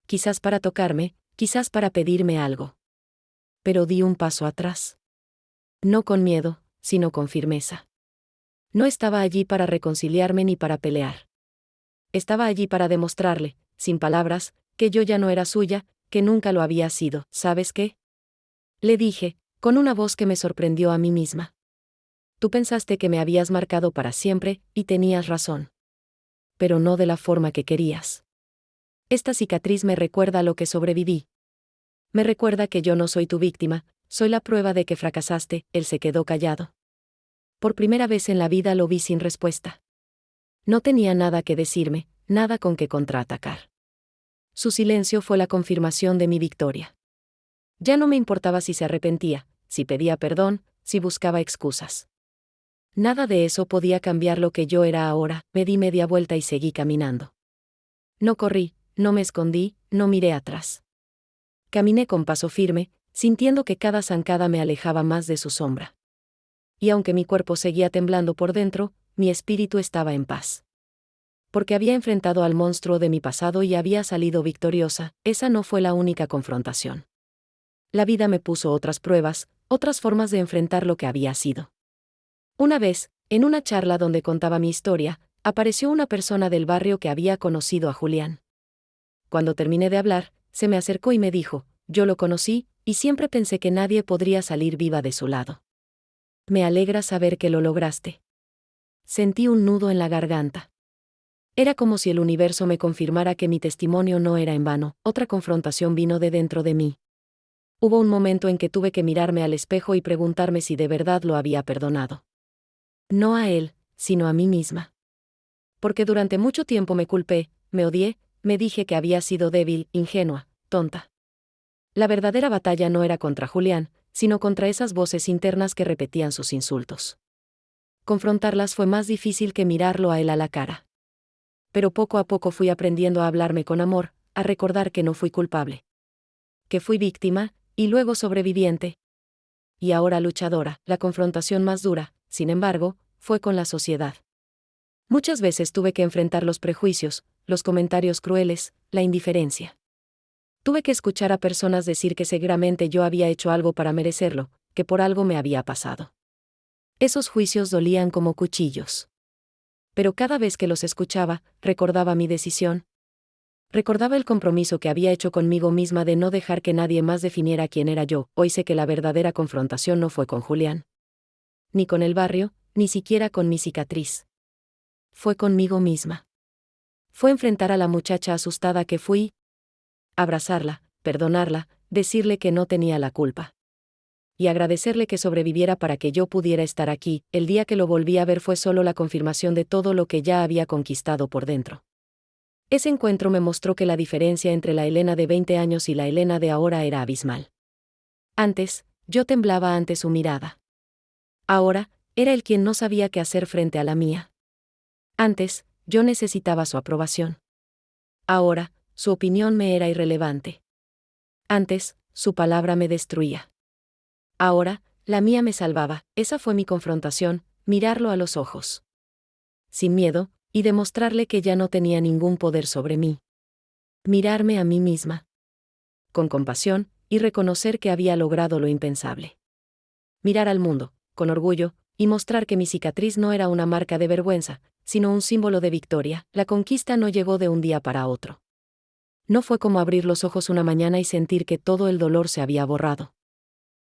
Quizás para tocarme, quizás para pedirme algo. Pero di un paso atrás. No con miedo, sino con firmeza. No estaba allí para reconciliarme ni para pelear. Estaba allí para demostrarle, sin palabras, que yo ya no era suya, que nunca lo había sido. ¿Sabes qué? Le dije, con una voz que me sorprendió a mí misma. Tú pensaste que me habías marcado para siempre, y tenías razón. Pero no de la forma que querías. Esta cicatriz me recuerda lo que sobreviví. Me recuerda que yo no soy tu víctima, soy la prueba de que fracasaste. Él se quedó callado. Por primera vez en la vida lo vi sin respuesta. No tenía nada que decirme, nada con que contraatacar. Su silencio fue la confirmación de mi victoria. Ya no me importaba si se arrepentía, si pedía perdón, si buscaba excusas. Nada de eso podía cambiar lo que yo era ahora. Me di media vuelta y seguí caminando. No corrí, no me escondí, no miré atrás. Caminé con paso firme, sintiendo que cada zancada me alejaba más de su sombra. Y aunque mi cuerpo seguía temblando por dentro, mi espíritu estaba en paz. Porque había enfrentado al monstruo de mi pasado y había salido victoriosa. Esa no fue la única confrontación. La vida me puso otras pruebas, otras formas de enfrentar lo que había sido. Una vez, en una charla donde contaba mi historia, apareció una persona del barrio que había conocido a Julián. Cuando terminé de hablar, se me acercó y me dijo, yo lo conocí, y siempre pensé que nadie podría salir viva de su lado. Me alegra saber que lo lograste. Sentí un nudo en la garganta. Era como si el universo me confirmara que mi testimonio no era en vano. Otra confrontación vino de dentro de mí. Hubo un momento en que tuve que mirarme al espejo y preguntarme si de verdad lo había perdonado. No a él, sino a mí misma. Porque durante mucho tiempo me culpé, me odié, me dije que había sido débil, ingenua, tonta. La verdadera batalla no era contra Julián, sino contra esas voces internas que repetían sus insultos. Confrontarlas fue más difícil que mirarlo a él a la cara. Pero poco a poco fui aprendiendo a hablarme con amor, a recordar que no fui culpable. Que fui víctima, y luego sobreviviente. Y ahora luchadora. La confrontación más dura, sin embargo, fue con la sociedad. Muchas veces tuve que enfrentar los prejuicios, los comentarios crueles, la indiferencia. Tuve que escuchar a personas decir que seguramente yo había hecho algo para merecerlo, que por algo me había pasado. Esos juicios dolían como cuchillos. Pero cada vez que los escuchaba, recordaba mi decisión. Recordaba el compromiso que había hecho conmigo misma de no dejar que nadie más definiera quién era yo. Hoy sé que la verdadera confrontación no fue con Julián. Ni con el barrio, ni siquiera con mi cicatriz. Fue conmigo misma. Fue enfrentar a la muchacha asustada que fui, abrazarla, perdonarla, decirle que no tenía la culpa. Y agradecerle que sobreviviera para que yo pudiera estar aquí. El día que lo volví a ver fue solo la confirmación de todo lo que ya había conquistado por dentro. Ese encuentro me mostró que la diferencia entre la Elena de 20 años y la Elena de ahora era abismal. Antes, yo temblaba ante su mirada. Ahora, era él quien no sabía qué hacer frente a la mía. Antes, yo necesitaba su aprobación. Ahora, su opinión me era irrelevante. Antes, su palabra me destruía. Ahora, la mía me salvaba. Esa fue mi confrontación, mirarlo a los ojos. Sin miedo, y demostrarle que ya no tenía ningún poder sobre mí. Mirarme a mí misma. Con compasión, y reconocer que había logrado lo impensable. Mirar al mundo, con orgullo, y mostrar que mi cicatriz no era una marca de vergüenza, sino un símbolo de victoria. La conquista no llegó de un día para otro. No fue como abrir los ojos una mañana y sentir que todo el dolor se había borrado.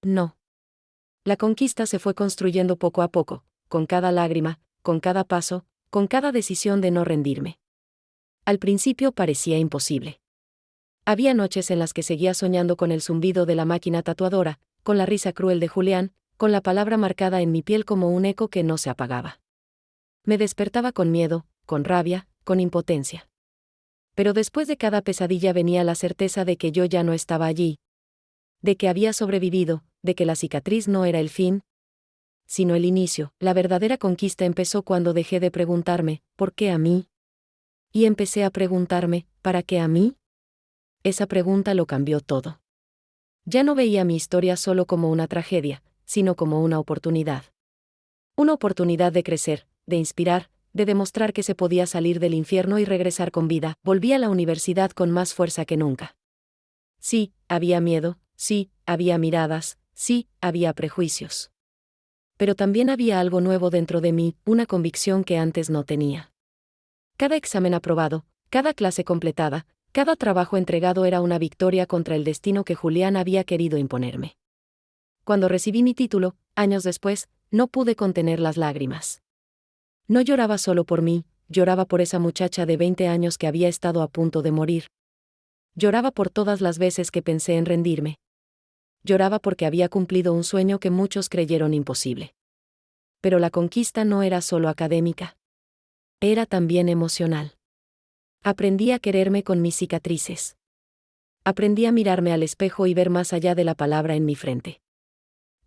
No. La conquista se fue construyendo poco a poco, con cada lágrima, con cada paso, con cada decisión de no rendirme. Al principio parecía imposible. Había noches en las que seguía soñando con el zumbido de la máquina tatuadora, con la risa cruel de Julián, con la palabra marcada en mi piel como un eco que no se apagaba. Me despertaba con miedo, con rabia, con impotencia. Pero después de cada pesadilla venía la certeza de que yo ya no estaba allí. De que había sobrevivido, de que la cicatriz no era el fin, sino el inicio. La verdadera conquista empezó cuando dejé de preguntarme, ¿por qué a mí? Y empecé a preguntarme, ¿para qué a mí? Esa pregunta lo cambió todo. Ya no veía mi historia solo como una tragedia, sino como una oportunidad. Una oportunidad de crecer, de inspirar, de demostrar que se podía salir del infierno y regresar con vida. Volví a la universidad con más fuerza que nunca. Sí, había miedo, sí, había miradas, sí, había prejuicios. Pero también había algo nuevo dentro de mí, una convicción que antes no tenía. Cada examen aprobado, cada clase completada, cada trabajo entregado era una victoria contra el destino que Julián había querido imponerme. Cuando recibí mi título, años después, no pude contener las lágrimas. No lloraba solo por mí, lloraba por esa muchacha de 20 años que había estado a punto de morir. Lloraba por todas las veces que pensé en rendirme. Lloraba porque había cumplido un sueño que muchos creyeron imposible. Pero la conquista no era solo académica. Era también emocional. Aprendí a quererme con mis cicatrices. Aprendí a mirarme al espejo y ver más allá de la palabra en mi frente.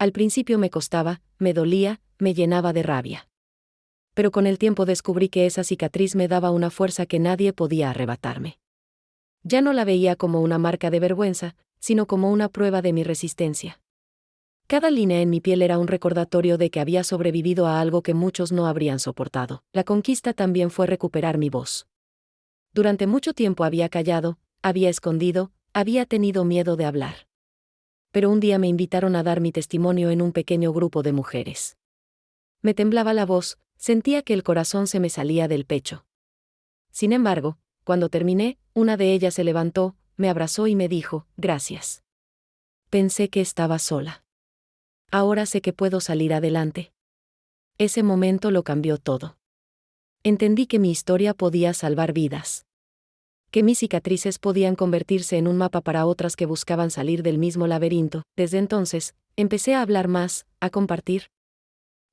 Al principio me costaba, me dolía, me llenaba de rabia. Pero con el tiempo descubrí que esa cicatriz me daba una fuerza que nadie podía arrebatarme. Ya no la veía como una marca de vergüenza, sino como una prueba de mi resistencia. Cada línea en mi piel era un recordatorio de que había sobrevivido a algo que muchos no habrían soportado. La conquista también fue recuperar mi voz. Durante mucho tiempo había callado, había escondido, había tenido miedo de hablar. Pero un día me invitaron a dar mi testimonio en un pequeño grupo de mujeres. Me temblaba la voz, sentía que el corazón se me salía del pecho. Sin embargo, cuando terminé, una de ellas se levantó, me abrazó y me dijo, «Gracias. Pensé que estaba sola. Ahora sé que puedo salir adelante». Ese momento lo cambió todo. Entendí que mi historia podía salvar vidas. Que mis cicatrices podían convertirse en un mapa para otras que buscaban salir del mismo laberinto. Desde entonces, empecé a hablar más, a compartir.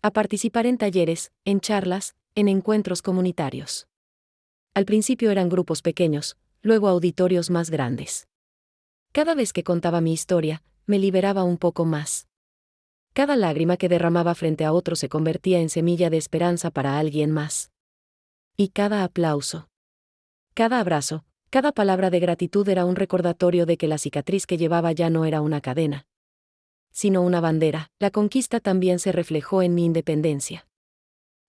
A participar en talleres, en charlas, en encuentros comunitarios. Al principio eran grupos pequeños, luego auditorios más grandes. Cada vez que contaba mi historia, me liberaba un poco más. Cada lágrima que derramaba frente a otro se convertía en semilla de esperanza para alguien más. Y cada aplauso, cada abrazo, cada palabra de gratitud era un recordatorio de que la cicatriz que llevaba ya no era una cadena, sino una bandera. La conquista también se reflejó en mi independencia.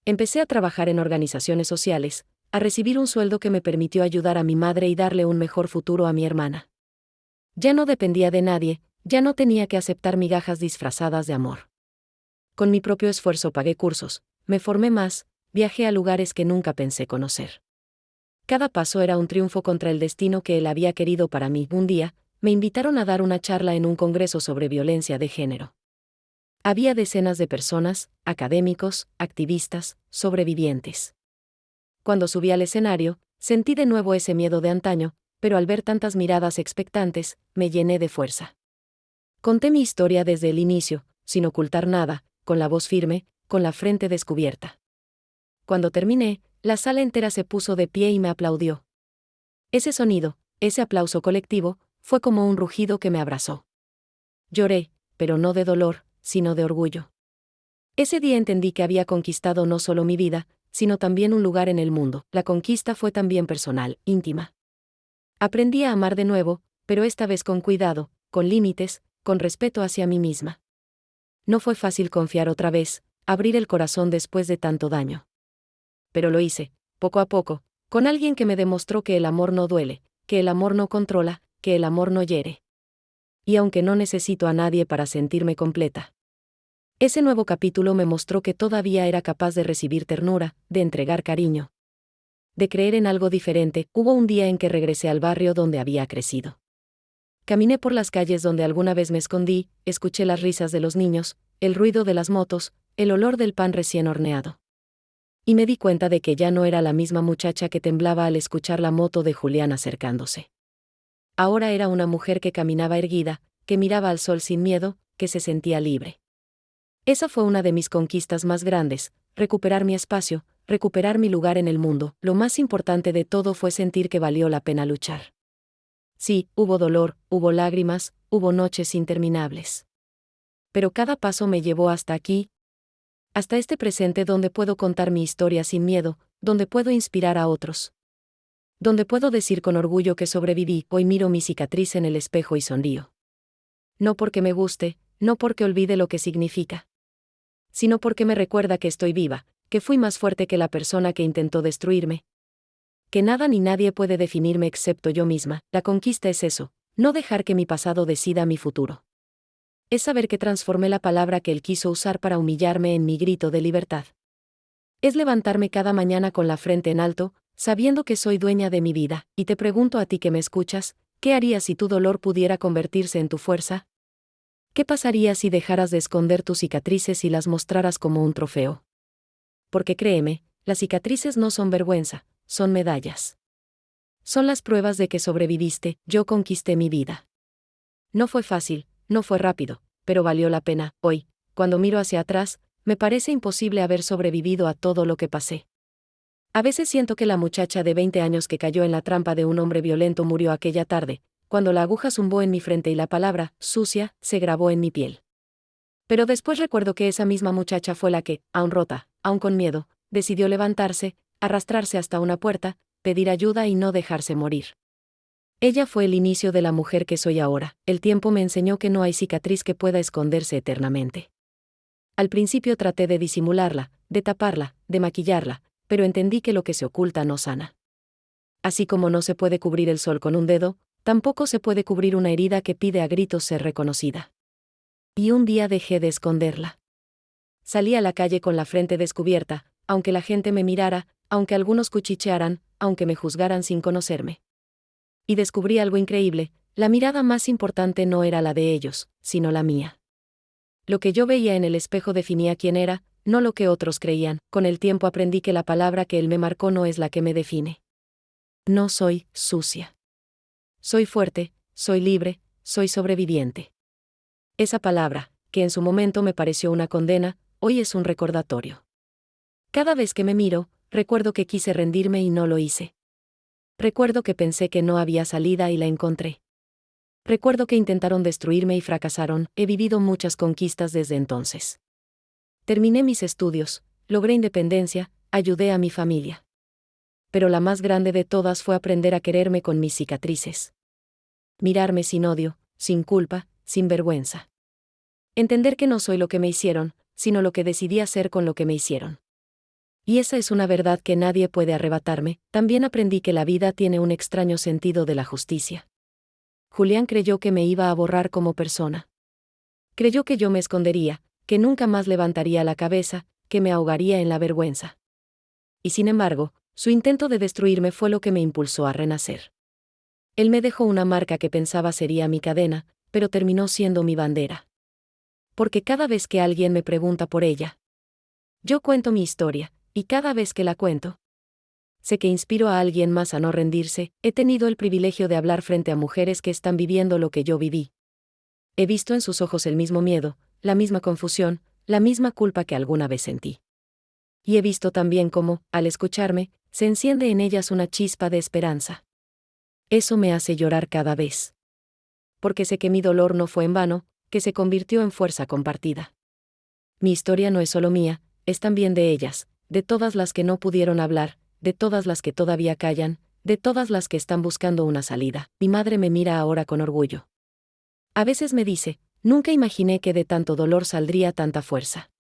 Empecé a trabajar en organizaciones sociales, a recibir un sueldo que me permitió ayudar a mi madre y darle un mejor futuro a mi hermana. Ya no dependía de nadie, ya no tenía que aceptar migajas disfrazadas de amor. Con mi propio esfuerzo pagué cursos, me formé más, viajé a lugares que nunca pensé conocer. Cada paso era un triunfo contra el destino que él había querido para mí. Un día, me invitaron a dar una charla en un congreso sobre violencia de género. Había decenas de personas, académicos, activistas, sobrevivientes. Cuando subí al escenario, sentí de nuevo ese miedo de antaño, pero al ver tantas miradas expectantes, me llené de fuerza. Conté mi historia desde el inicio, sin ocultar nada, con la voz firme, con la frente descubierta. Cuando terminé, la sala entera se puso de pie y me aplaudió. Ese sonido, ese aplauso colectivo, fue como un rugido que me abrazó. Lloré, pero no de dolor, sino de orgullo. Ese día entendí que había conquistado no solo mi vida, sino también un lugar en el mundo. La conquista fue también personal, íntima. Aprendí a amar de nuevo, pero esta vez con cuidado, con límites, con respeto hacia mí misma. No fue fácil confiar otra vez, abrir el corazón después de tanto daño. Pero lo hice, poco a poco, con alguien que me demostró que el amor no duele, que el amor no controla, que el amor no hiere. Y aunque no necesito a nadie para sentirme completa. Ese nuevo capítulo me mostró que todavía era capaz de recibir ternura, de entregar cariño. De creer en algo diferente. Hubo un día en que regresé al barrio donde había crecido. Caminé por las calles donde alguna vez me escondí, escuché las risas de los niños, el ruido de las motos, el olor del pan recién horneado. Y me di cuenta de que ya no era la misma muchacha que temblaba al escuchar la moto de Julián acercándose. Ahora era una mujer que caminaba erguida, que miraba al sol sin miedo, que se sentía libre. Esa fue una de mis conquistas más grandes, recuperar mi espacio, recuperar mi lugar en el mundo. Lo más importante de todo fue sentir que valió la pena luchar. Sí, hubo dolor, hubo lágrimas, hubo noches interminables. Pero cada paso me llevó hasta aquí, hasta este presente donde puedo contar mi historia sin miedo, donde puedo inspirar a otros. Donde puedo decir con orgullo que sobreviví. Hoy miro mi cicatriz en el espejo y sonrío. No porque me guste, no porque olvide lo que significa. sino porque me recuerda que estoy viva, que fui más fuerte que la persona que intentó destruirme. Que nada ni nadie puede definirme excepto yo misma. La conquista es eso, no dejar que mi pasado decida mi futuro. Es saber que transformé la palabra que él quiso usar para humillarme en mi grito de libertad. Es levantarme cada mañana con la frente en alto, sabiendo que soy dueña de mi vida, y te pregunto a ti que me escuchas, ¿qué harías si tu dolor pudiera convertirse en tu fuerza? ¿Qué pasaría si dejaras de esconder tus cicatrices y las mostraras como un trofeo? Porque créeme, las cicatrices no son vergüenza, son medallas. Son las pruebas de que sobreviviste. Yo conquisté mi vida. No fue fácil, no fue rápido, pero valió la pena. Hoy, cuando miro hacia atrás, me parece imposible haber sobrevivido a todo lo que pasé. A veces siento que la muchacha de 20 años que cayó en la trampa de un hombre violento murió aquella tarde, cuando la aguja zumbó en mi frente y la palabra, sucia, se grabó en mi piel. Pero después recuerdo que esa misma muchacha fue la que, aún rota, aún con miedo, decidió levantarse, arrastrarse hasta una puerta, pedir ayuda y no dejarse morir. Ella fue el inicio de la mujer que soy ahora. El tiempo me enseñó que no hay cicatriz que pueda esconderse eternamente. Al principio traté de disimularla, de taparla, de maquillarla, pero entendí que lo que se oculta no sana. Así como no se puede cubrir el sol con un dedo, tampoco se puede cubrir una herida que pide a gritos ser reconocida. Y un día dejé de esconderla. Salí a la calle con la frente descubierta, aunque la gente me mirara, aunque algunos cuchichearan, aunque me juzgaran sin conocerme. Y descubrí algo increíble, la mirada más importante no era la de ellos, sino la mía. Lo que yo veía en el espejo definía quién era, no lo que otros creían. Con el tiempo aprendí que la palabra que él me marcó no es la que me define. No soy sucia. Soy fuerte, soy libre, soy sobreviviente. Esa palabra, que en su momento me pareció una condena, hoy es un recordatorio. Cada vez que me miro, recuerdo que quise rendirme y no lo hice. Recuerdo que pensé que no había salida y la encontré. Recuerdo que intentaron destruirme y fracasaron. He vivido muchas conquistas desde entonces. Terminé mis estudios, logré independencia, ayudé a mi familia. Pero la más grande de todas fue aprender a quererme con mis cicatrices. Mirarme sin odio, sin culpa, sin vergüenza. Entender que no soy lo que me hicieron, sino lo que decidí hacer con lo que me hicieron. Y esa es una verdad que nadie puede arrebatarme. También aprendí que la vida tiene un extraño sentido de la justicia. Julián creyó que me iba a borrar como persona. Creyó que yo me escondería, que nunca más levantaría la cabeza, que me ahogaría en la vergüenza. Y sin embargo, su intento de destruirme fue lo que me impulsó a renacer. Él me dejó una marca que pensaba sería mi cadena, pero terminó siendo mi bandera. Porque cada vez que alguien me pregunta por ella, yo cuento mi historia, y cada vez que la cuento, sé que inspiro a alguien más a no rendirse. He tenido el privilegio de hablar frente a mujeres que están viviendo lo que yo viví. He visto en sus ojos el mismo miedo, la misma confusión, la misma culpa que alguna vez sentí. Y he visto también cómo, al escucharme, se enciende en ellas una chispa de esperanza. Eso me hace llorar cada vez. Porque sé que mi dolor no fue en vano, que se convirtió en fuerza compartida. Mi historia no es solo mía, es también de ellas, de todas las que no pudieron hablar, de todas las que todavía callan, de todas las que están buscando una salida. Mi madre me mira ahora con orgullo. A veces me dice, nunca imaginé que de tanto dolor saldría tanta fuerza.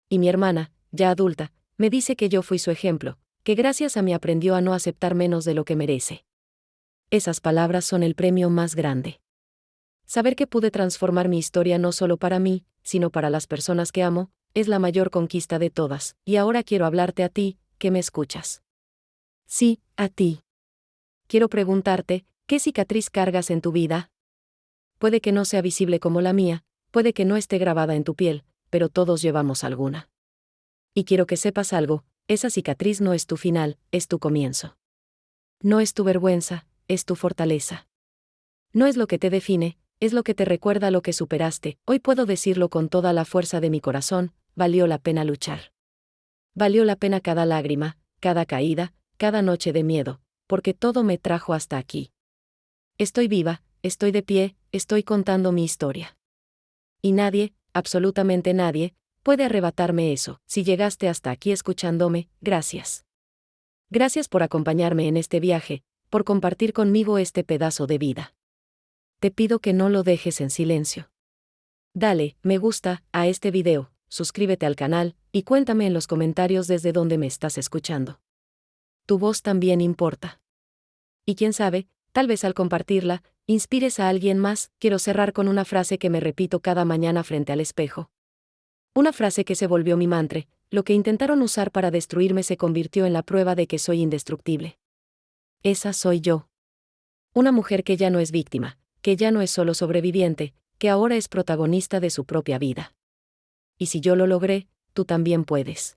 Y mi hermana, ya adulta, me dice que yo fui su ejemplo, que gracias a mí aprendió a no aceptar menos de lo que merece. Esas palabras son el premio más grande. Saber que pude transformar mi historia no solo para mí, sino para las personas que amo, es la mayor conquista de todas. Y ahora quiero hablarte a ti, que me escuchas. Sí, a ti. Quiero preguntarte, ¿qué cicatriz cargas en tu vida? Puede que no sea visible como la mía, puede que no esté grabada en tu piel, pero todos llevamos alguna. Y quiero que sepas algo, esa cicatriz no es tu final, es tu comienzo. No es tu vergüenza, es tu fortaleza. No es lo que te define, es lo que te recuerda lo que superaste. Hoy puedo decirlo con toda la fuerza de mi corazón, valió la pena luchar. Valió la pena cada lágrima, cada caída, cada noche de miedo, porque todo me trajo hasta aquí. Estoy viva, estoy de pie, estoy contando mi historia. Y nadie, absolutamente nadie, puede arrebatarme eso. Si llegaste hasta aquí escuchándome, gracias. Gracias por acompañarme en este viaje, por compartir conmigo este pedazo de vida. Te pido que no lo dejes en silencio. Dale, me gusta, a este video, suscríbete al canal, y cuéntame en los comentarios desde dónde me estás escuchando. Tu voz también importa. Y quién sabe, tal vez al compartirla, inspires a alguien más. Quiero cerrar con una frase que me repito cada mañana frente al espejo. Una frase que se volvió mi mantra: lo que intentaron usar para destruirme se convirtió en la prueba de que soy indestructible. Esa soy yo. Una mujer que ya no es víctima, que ya no es solo sobreviviente, que ahora es protagonista de su propia vida. Y si yo lo logré, tú también puedes.